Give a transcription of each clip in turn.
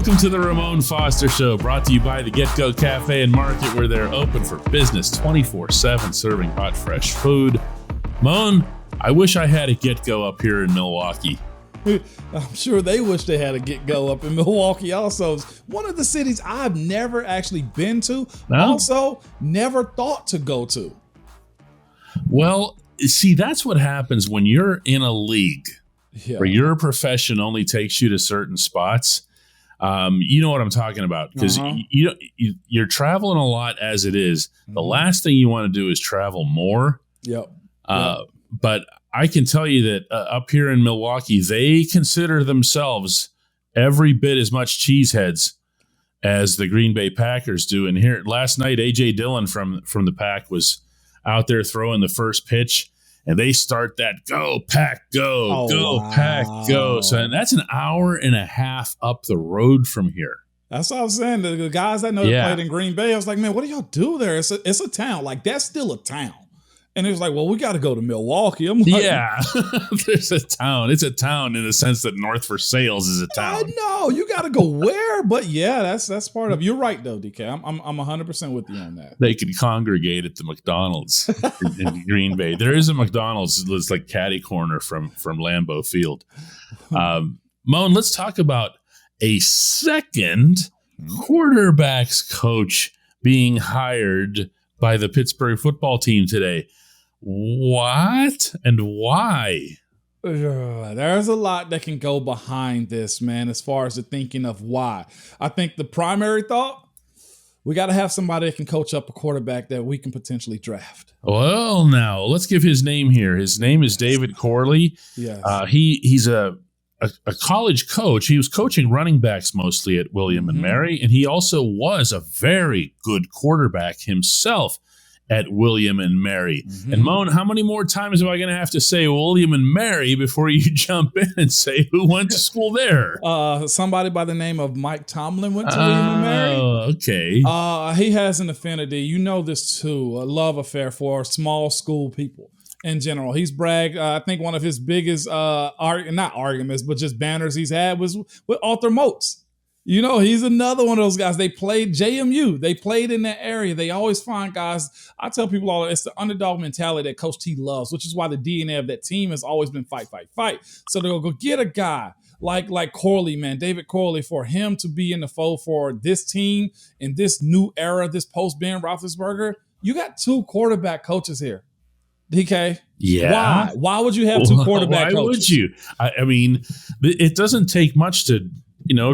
Welcome to the Ramon Foster Show, brought to you by the Get Go Cafe and Market, where they're open for business 24/7, serving hot, fresh food. Moan, I wish I had a Get Go up here in Milwaukee. I'm sure they wish they had a Get Go up in Milwaukee also. It's one of the cities I've never actually been to, also never thought to go to. Well, see, that's what happens when you're in a league where your profession only takes you to certain spots. You know what I'm talking about, because you're traveling a lot as it is. The last thing you want to do is travel more. But I can tell you that up here in Milwaukee, they consider themselves every bit as much cheeseheads as the Green Bay Packers do. And here last night, A.J. Dillon from the Pack was out there throwing the first pitch, and they start that go Pack go, Pack go. So and that's an hour and a half up the road from here. That's what I was saying. The guys I know that played in Green Bay, I was like, man, what do y'all do there? It's a town. Like, that's still a town. And it was like, well, we got to go to Milwaukee. I'm like, there's a town. It's a town in the sense that North for Sales is a town. I know. You got to go where? But yeah, that's part of it. You're right, though, DK. I'm 100% with you on that. They can congregate at the McDonald's in Green Bay. There is a McDonald's that's like catty corner from Lambeau Field. Moan, let's talk about a second quarterbacks coach being hired by the Pittsburgh football team today. What and why? There's a lot that can go behind this, man, as far as the thinking of why. I think the primary thought, we got to have somebody that can coach up a quarterback that we can potentially draft. Well, now, let's give his name here. His name is David Corley. Yes. He's a college coach. He was coaching running backs mostly at William and Mary, and he also was a very good quarterback himself at William and Mary. And Moan, how many more times am I going to have to say William and Mary before you jump in and say who went to school there? Somebody by the name of Mike Tomlin went to William and Mary. Oh, okay. He has an affinity, you know this too, a love affair for small school people. In general, he's bragged. I think one of his biggest, not arguments, but just banners he's had was with Arthur Moats. You know, he's another one of those guys. They played JMU. They played in that area. They always find guys. I tell people all, it's the underdog mentality that Coach T loves, which is why the DNA of that team has always been fight, fight, fight. So they'll go get a guy like Corley, man, David Corley, for him to be in the fold for this team in this new era, this post-Ben Roethlisberger. You got two quarterback coaches here. DK, yeah. Why would you have two quarterback coaches? Why would you? I mean, it doesn't take much to,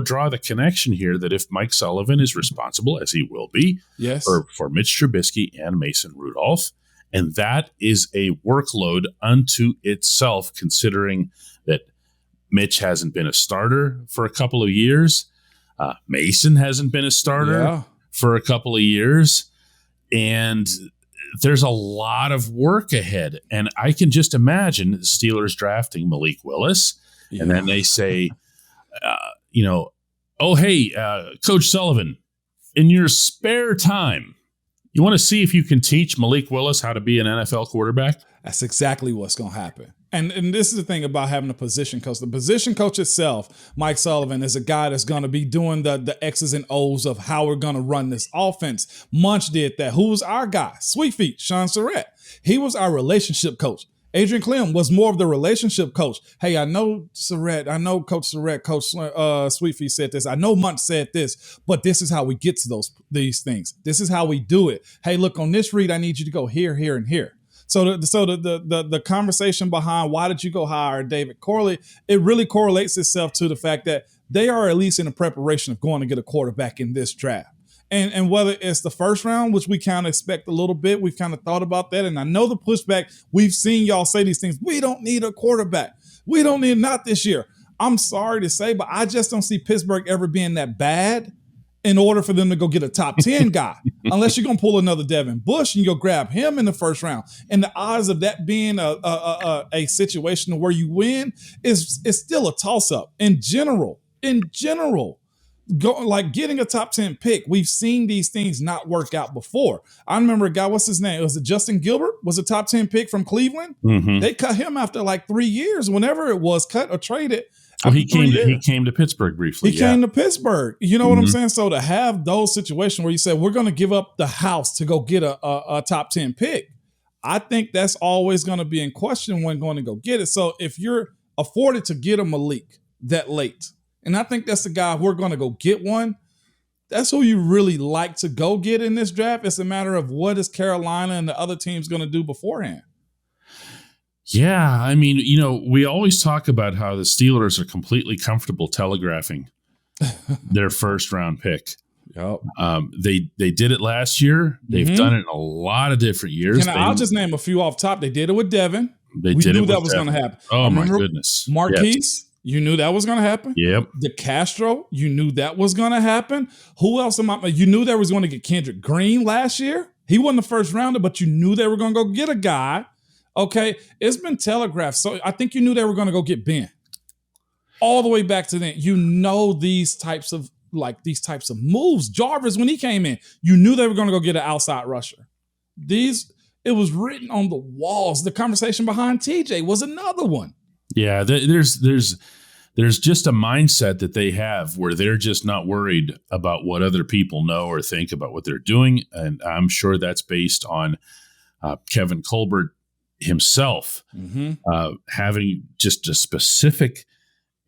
draw the connection here that if Mike Sullivan is responsible, as he will be, for Mitch Trubisky and Mason Rudolph, and that is a workload unto itself, considering that Mitch hasn't been a starter for a couple of years. Mason hasn't been a starter for a couple of years. And there's a lot of work ahead. And I can just imagine the Steelers drafting Malik Willis. And then they say, Coach Sullivan, in your spare time, you want to see if you can teach Malik Willis how to be an NFL quarterback? That's exactly what's going to happen. And this is the thing about having a position coach. The position coach itself, Mike Sullivan, is a guy that's going to be doing the X's and O's of how we're going to run this offense. Munch did that. Who was our guy? Sweet Feet, Sean Surratt. He was our relationship coach. Adrian Clem was more of the relationship coach. Hey, I know Surratt. I know Coach Surratt, Coach Sweet Feet said this. I know Munch said this, but this is how we get to these things. This is how we do it. Hey, look, on this read, I need you to go here, here, and here. So the conversation behind why did you go hire David Corley, it really correlates itself to the fact that they are at least in the preparation of going to get a quarterback in this draft. And whether it's the first round, which we kind of expect a little bit, we've kind of thought about that. And I know the pushback, we've seen y'all say these things. We don't need a quarterback. We don't need, not this year. I'm sorry to say, but I just don't see Pittsburgh ever being that bad in order for them to go get a top 10 guy, unless you're going to pull another Devin Bush and you'll grab him in the first round. And the odds of that being a situation where you win is still a toss-up. In general, getting a top 10 pick, we've seen these things not work out before. I remember a guy, what's his name? Was it Justin Gilbert? Was a top 10 pick from Cleveland? They cut him after like 3 years, whenever it was cut or traded. Well, he came to Pittsburgh briefly. He came to Pittsburgh. You know what I'm saying? So to have those situations where you say, we're going to give up the house to go get a top 10 pick, I think that's always going to be in question when going to go get it. So if you're afforded to get a Malik that late, and I think that's the guy we're going to go get one, that's who you really like to go get in this draft. It's a matter of what is Carolina and the other teams going to do beforehand. Yeah, I mean, we always talk about how the Steelers are completely comfortable telegraphing their first round pick. Yep. They did it last year. They've done it in a lot of different years. I'll just name a few off top. They did it with Devin. We knew that was going to happen. Oh, my goodness. Marquise, you knew that was going to happen. Yep. DeCastro, you knew that was going to happen. Who else? You knew they was going to get Kendrick Green last year. He wasn't the first rounder, but you knew they were going to go get a guy. Okay, it's been telegraphed. So I think you knew they were going to go get Ben. All the way back to then, these types of moves. Jarvis, when he came in, you knew they were going to go get an outside rusher. It was written on the walls. The conversation behind TJ was another one. Yeah, there's just a mindset that they have where they're just not worried about what other people know or think about what they're doing, and I'm sure that's based on Kevin Colbert himself having just a specific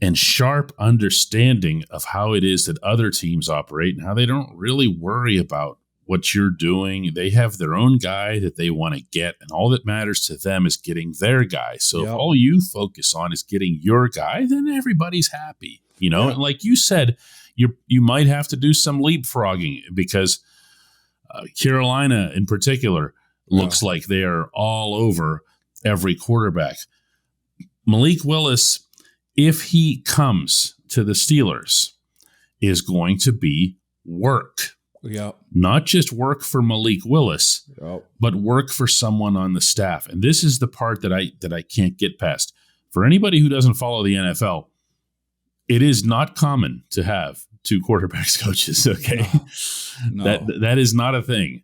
and sharp understanding of how it is that other teams operate and how they don't really worry about what you're doing. They have their own guy that they want to get, and all that matters to them is getting their guy. So if all you focus on is getting your guy, then everybody's happy, And like you said, you might have to do some leapfrogging because Carolina in particular looks like they are all over every quarterback. Malik Willis, if he comes to the Steelers, is going to be work. Yep. Not just work for Malik Willis, but work for someone on the staff. And this is the part that I can't get past. For anybody who doesn't follow the NFL, it is not common to have two quarterbacks coaches. Okay, no. That is not a thing.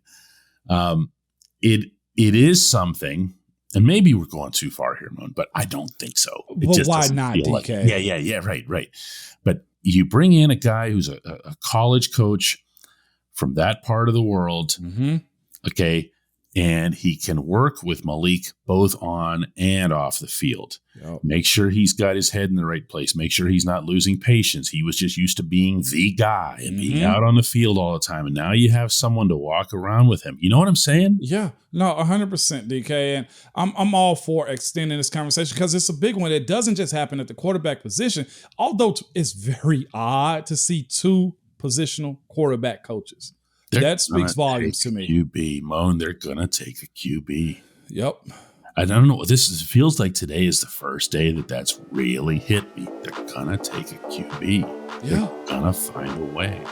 It is something, and maybe we're going too far here, Moan, but I don't think so. Well, why not, DK? Yeah, right. But you bring in a guy who's a college coach from that part of the world, okay, and he can work with Malik both on and off the field. Yep. Make sure he's got his head in the right place. Make sure he's not losing patience. He was just used to being the guy and being out on the field all the time, and now you have someone to walk around with him. You know what I'm saying? Yeah, no, 100%, DK, and I'm all for extending this conversation because it's a big one. It doesn't just happen at the quarterback position, although it's very odd to see two positional quarterback coaches. That speaks volumes to me. QB, Moan, they're going to take a QB. Yep. I don't know. Feels like today is the first day that's really hit me. They're going to take a QB. Yeah. They're going to find a way.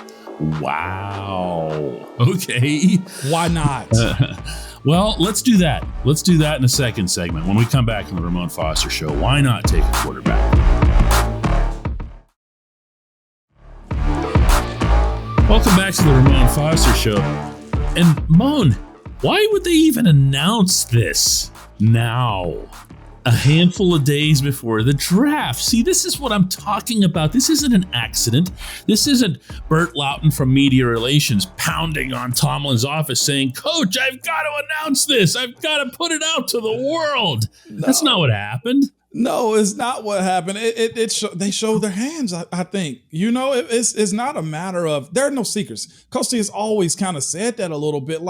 Wow. Okay. Why not? Well, let's do that. Let's do that in the second segment. When we come back on the Ramon Foster Show, why not take a quarterback? Welcome back to the Ramon Foster Show. And Moan, why would they even announce this now? A handful of days before the draft. See, this is what I'm talking about. This isn't an accident. This isn't Bert Loughton from Media Relations pounding on Tomlin's office saying, Coach, I've got to announce this. I've got to put it out to the world. No. That's not what happened. No, it's not what happened. They showed their hands, I think. It's not a matter of, there are no secrets. Coach T has always kind of said that a little bit.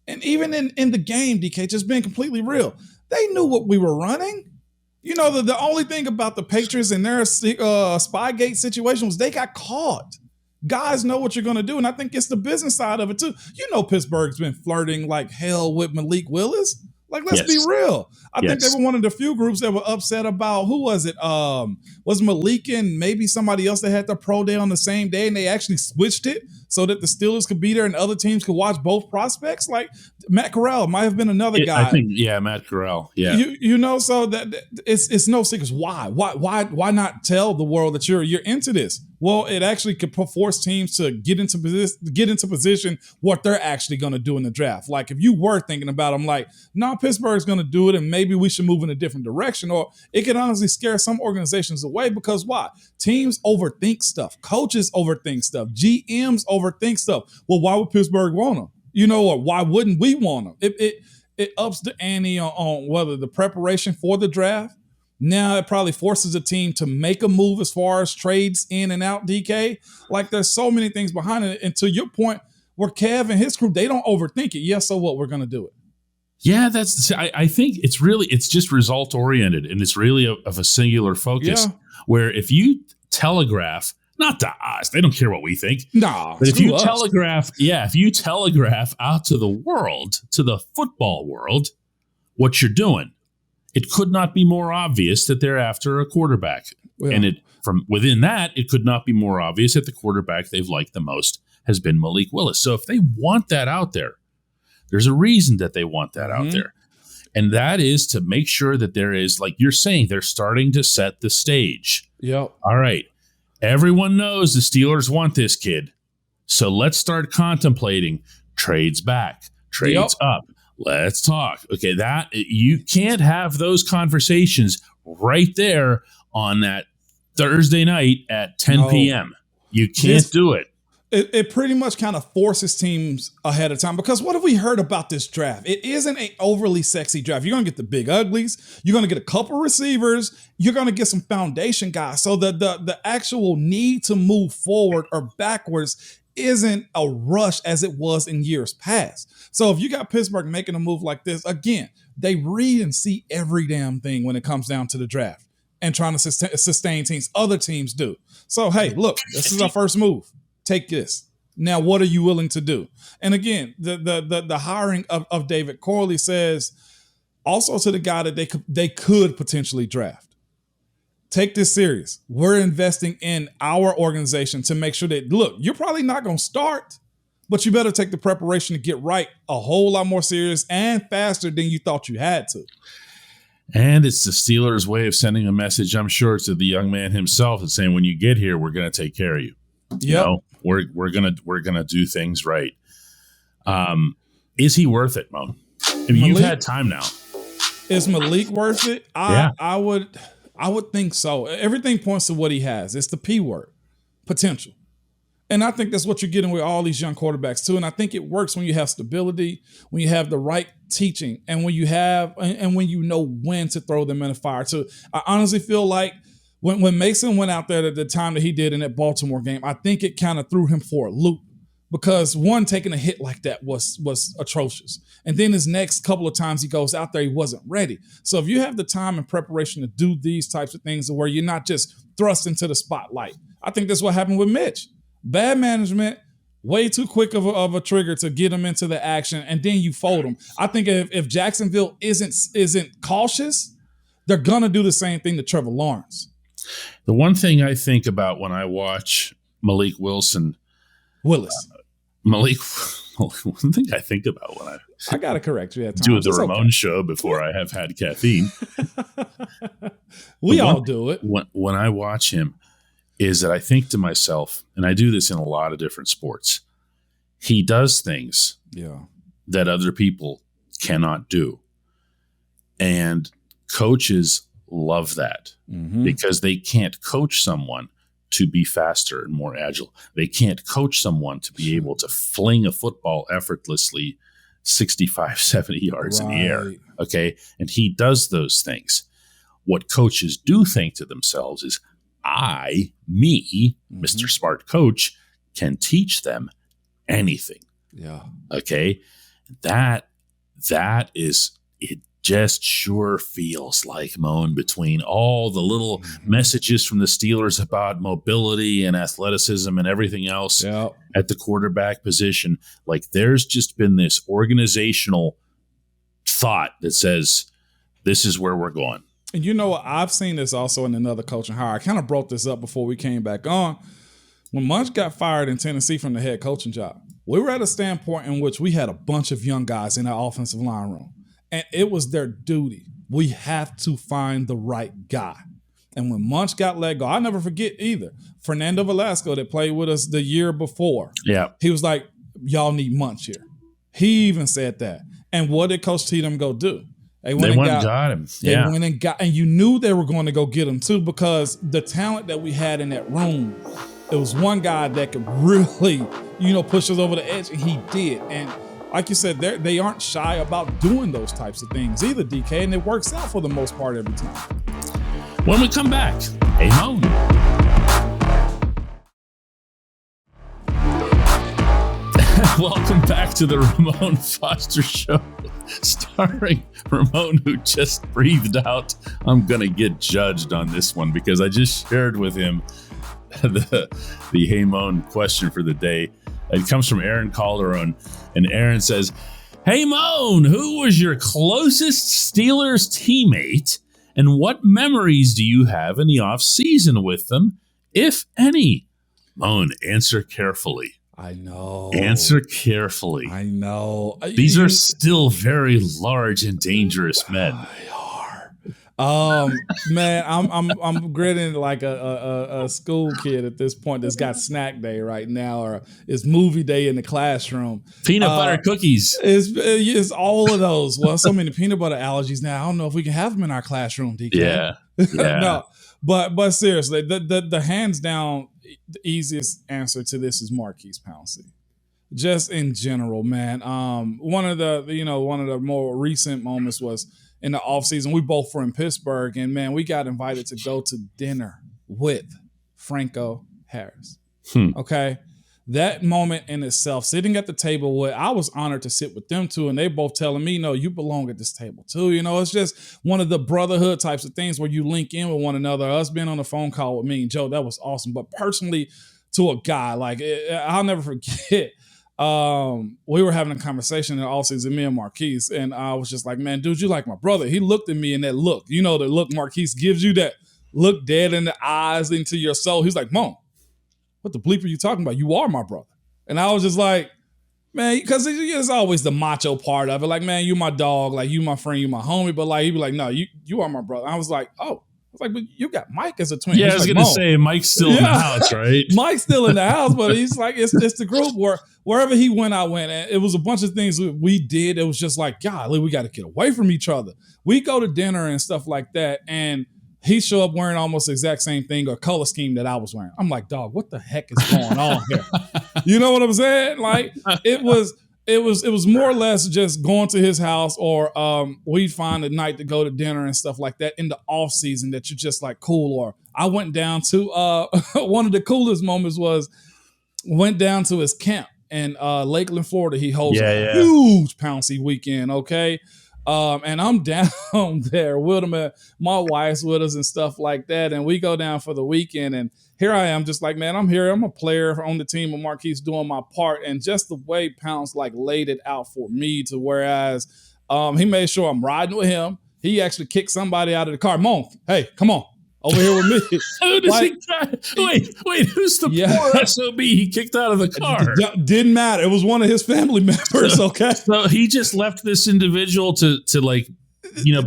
And even in the game, DK, just being completely real, they knew what we were running. The only thing about the Patriots and their Spygate situation was they got caught. Guys know what you're going to do, and I think it's the business side of it, too. Pittsburgh's been flirting like hell with Malik Willis. Let's be real. I think they were one of the few groups that were upset about, who was it? Was Malik and maybe somebody else that had the pro day on the same day, and they actually switched it so that the Steelers could be there and other teams could watch both prospects? Like Matt Corral might have been another guy. I think, Matt Corral. Yeah. So that it's no secrets. Why not tell the world that you're into this? Well, it actually could force teams to get into position what they're actually going to do in the draft. Like if you were thinking about them, like, no, Pittsburgh's going to do it and maybe we should move in a different direction. Or it could honestly scare some organizations away because why? Teams overthink stuff. Coaches overthink stuff. GMs overthink stuff. Well, why would Pittsburgh want them? Or why wouldn't we want them? It ups the ante on whether the preparation for the draft. Now it probably forces a team to make a move as far as trades in and out, DK. Like there's so many things behind it. And to your point, where Kev and his crew, they don't overthink it. Yeah, so what? We're going to do it. Yeah, I think it's just result oriented and it's really of a singular focus where if you telegraph, not to us, they don't care what we think. No, but if you telegraph out to the world, to the football world, what you're doing, it could not be more obvious that they're after a quarterback. Yeah. And from within that, it could not be more obvious that the quarterback they've liked the most has been Malik Willis. So if they want that out there, there's a reason that they want that out there. And that is to make sure that there is, like you're saying, they're starting to set the stage. Yep. All right. Everyone knows the Steelers want this kid. So let's start contemplating trades back, trades up. Let's talk. Okay, that you can't have those conversations right there on that Thursday night at 10 p.m. You can't do it. It pretty much kind of forces teams ahead of time because what have we heard about this draft? It isn't an overly sexy draft. You're going to get the big uglies. You're going to get a couple receivers. You're going to get some foundation guys. So the actual need to move forward or backwards isn't a rush as it was in years past. So if you got Pittsburgh making a move like this, again, they read and see every damn thing when it comes down to the draft and trying to sustain teams. Other teams do. So, hey, look, this is our first move. Take this. Now, what are you willing to do? And again, the hiring of David Corley says also to the guy that they could potentially draft. Take this serious. We're investing in our organization to make sure that, look, you're probably not going to start, but you better take the preparation to get right a whole lot more serious and faster than you thought you had to. And it's the Steelers' way of sending a message, I'm sure, to the young man himself and saying, when you get here, we're going to take care of you. You know, we're gonna do things right. Is he worth it, Moan? I mean, you've had time now. Is Malik worth it? I would think so. Everything points to what he has. It's the P word, potential. And I think that's what you're getting with all these young quarterbacks too. And I think it works when you have stability, when you have the right teaching, and when you have and when you know when to throw them in the fire too. I honestly feel like when Mason went out there at the time that he did in that Baltimore game, I think it kind of threw him for a loop because one, taking a hit like that was atrocious. And then his next couple of times he goes out there, he wasn't ready. So if you have the time and preparation to do these types of things where you're not just thrust into the spotlight, I think that's what happened with Mitch. Bad management, way too quick of a trigger to get him into the action, and then you fold him. I think if Jacksonville isn't cautious, they're going to do the same thing to Trevor Lawrence. The one thing I think about when I watch Malik Willis, one thing I think about when I got to correct you. Do the Ramon show before I have had caffeine. We all do it. When I watch him is that I think to myself, and I do this in a lot of different sports, he does things that other people cannot do. And coaches love that because they can't coach someone to be faster and more agile. They can't coach someone to be able to fling a football effortlessly 65, 70 yards in the air. Okay. And he does those things. What coaches do think to themselves is, Mr. Smart Coach, can teach them anything. Yeah. Okay. That is, it just sure feels like, Moan, between all the little messages from the Steelers about mobility and athleticism and everything else at the quarterback position, like there's just been this organizational thought that says, this is where we're going. And you know what? I've seen this also in another coaching hire. I kind of brought this up before we came back on. When Munch got fired in Tennessee from the head coaching job, we were at a standpoint in which we had a bunch of young guys in our offensive line room. And it was their duty. We have to find the right guy. And when Munch got let go, I'll never forget either. Fernando Velasco that played with us the year before. Yeah. He was like, y'all need Munch here. He even said that. And what did Coach Tatum go do? They went and got him. Yeah. They went and got, and you knew they were going to go get him too, because the talent that we had in that room, it was one guy that could really, push us over the edge, and he did. And like you said, they aren't shy about doing those types of things either, DK, and it works out for the most part every time. When we come back, hey, Moan. Welcome back to the Ramon Foster Show, starring Ramon, who just breathed out, I'm going to get judged on this one because I just shared with him the Hey Mon question for the day. It comes from Aaron Calderon, and Aaron says, hey, Moan, who was your closest Steelers teammate, and what memories do you have in the offseason with them, if any? Moan, answer carefully. I know. Answer carefully. I know. These are still very large and dangerous men. They are. Man, I'm grinning like a school kid at this point that's got snack day right now, or it's movie day in the classroom. Peanut butter cookies. It's all of those. Well, so many peanut butter allergies now. I don't know if we can have them in our classroom, DK. Yeah. No, but seriously, the hands down, the easiest answer to this is Maurkice Pouncey. Just in general, man. One of the more recent moments was in the offseason. We both were in Pittsburgh, and man, we got invited to go to dinner with Franco Harris. Okay. That moment in itself, sitting at the table I was honored to sit with them too, and they both telling me, no, you belong at this table too. It's just one of the brotherhood types of things where you link in with one another. Us being on the phone call with me and Joe, that was awesome. But personally, to a guy, I'll never forget, we were having a conversation in the offseason, me and Maurkice, and I was just like, man, dude, you like my brother. He looked at me in that look, the look Maurkice gives you, that look dead in the eyes into your soul. He's like, Mom, what the bleep are you talking about? You are my brother. And I was just like, man, because it's always the macho part of it. Like, man, you my dog. Like, you my friend, you my homie. But he'd be like, no, you are my brother. I was like, oh. I was like, but you got Mike as a twin. Yeah, I was going to say, Mike's still in the house, right? Mike's still in the house, but he's like, it's the group where wherever he went, I went. And it was a bunch of things we did. It was just like, golly, we got to get away from each other. We go to dinner and stuff like that, and he show up wearing almost the exact same thing or color scheme that I was wearing. I'm like, dog, what the heck is going on here? You know what I'm saying? Like, it was more or less just going to his house, or we'd find a night to go to dinner and stuff like that in the off season that you're just like cool. Or I went down to one of the coolest moments was went down to his camp in Lakeland, Florida. He holds a huge Pouncey weekend. Okay. And I'm down there with him, and my wife's with us and stuff like that. And we go down for the weekend, and here I am just like, man, I'm here. I'm a player on the team, and Maurkice doing my part. And just the way Pounce laid it out for me, to whereas he made sure I'm riding with him. He actually kicked somebody out of the car. Mon, hey, come on. Over here with me. Who does wait, who's the poor SOB he kicked out of the car? Didn't matter. It was one of his family members, okay? So he just left this individual to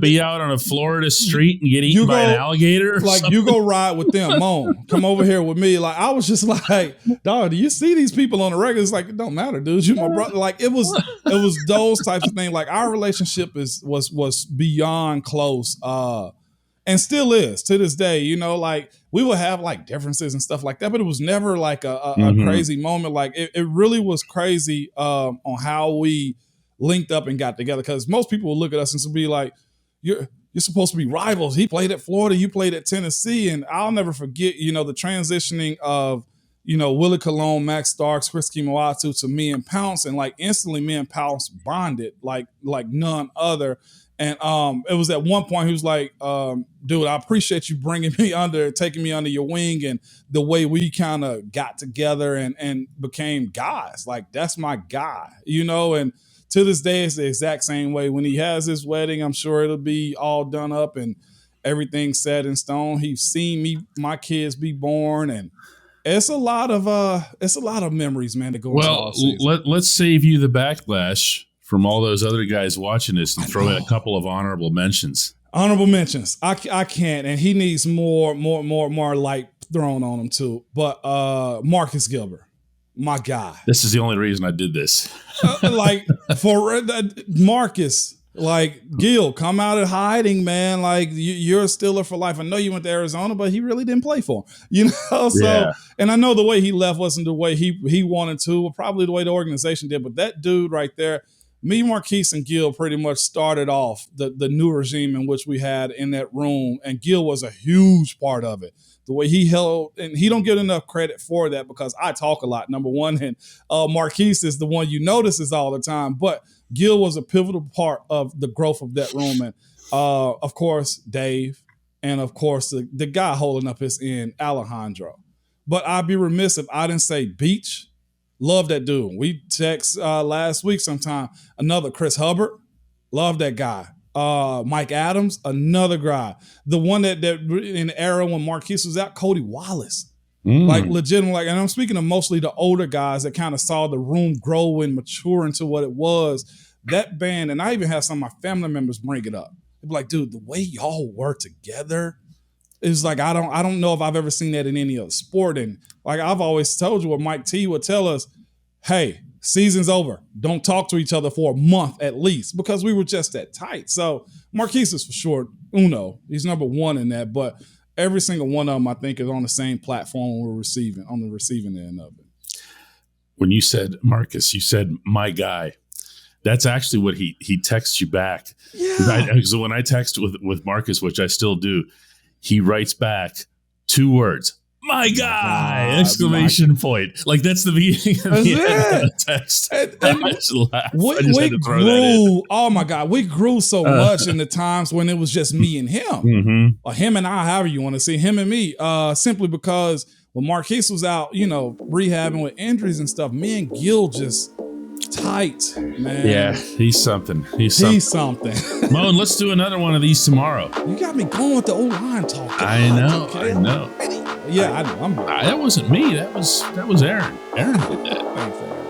be out on a Florida street and get eaten by an alligator? You go ride with them. Mon, come over here with me. I was just like, dog, do you see these people on the regular? It's like, it don't matter, dude. You my brother. It was those types of things. Our relationship was beyond close. And still is to this day, we will have differences and stuff like that, but it was never a crazy moment. It really was crazy on how we linked up and got together, because most people will look at us and be like, you're supposed to be rivals. He played at Florida, you played at Tennessee. And I'll never forget, the transitioning of, Willie Colon, Max Starks, Chris Kimawatu to me and Pounce. And instantly me and Pounce bonded like none other. And it was at one point he was like, dude, I appreciate you taking me under your wing, and the way we kind of got together and became guys. That's my guy, and to this day, it's the exact same way. When he has his wedding, I'm sure it'll be all done up and everything set in stone. He's seen my kids be born, and It's a lot of memories, man, to go into all season. Let's save you the backlash from all those other guys watching this and throw in a couple of honorable mentions. Honorable mentions. I can't, and he needs more light thrown on him too. But Marcus Gilbert, my guy. This is the only reason I did this. For Marcus, Gil, come out of hiding, man. You're a Steeler for life. I know you went to Arizona, but he really didn't play for him. And I know the way he left wasn't the way he wanted to, or probably the way the organization did. But that dude right there, me, Marquise, and Gil pretty much started off the new regime in which we had in that room, and Gil was a huge part of it. The way he held, and he don't get enough credit for that because I talk a lot, number one, and Marquise is the one you notices all the time, but Gil was a pivotal part of the growth of that room, and of course, Dave, and of course, the guy holding up his end, Alejandro. But I'd be remiss if I didn't say Beach. Love that dude. We text last week sometime. Another Chris Hubbard. Love that guy. Mike Adams, another guy. The one that in the era when Marquise was out, Cody Wallace. Legitimately, and I'm speaking of mostly the older guys that kind of saw the room grow and mature into what it was. That band, and I even have some of my family members bring it up. They'd be like, dude, the way y'all were together is I don't know if I've ever seen that in any other sport. And I've always told you what Mike T would tell us, hey, season's over. Don't talk to each other for a month at least, because we were just that tight. So Marquise is for sure uno. He's number one in that, but every single one of them, I think, is on the same platform on the receiving end of it. When you said Marcus, you said my guy. That's actually what he texts you back. Yeah. So when I text with Marcus, which I still do, he writes back 2 words. My guy! Exclamation point. That's the beginning of the text. I just laughed. We grew. Oh my God. We grew so much in the times when it was just me and him. Mm-hmm. Or him and I, however you want to see him and me. Simply because when Marquise was out, rehabbing with injuries and stuff, me and Gil just tight, man. Yeah, he's something. He's something. Moan, let's do another one of these tomorrow. You got me going with the O-line talk. I know. Yeah, I know. That wasn't me. That was Aaron. Aaron did that. Thanks, Aaron.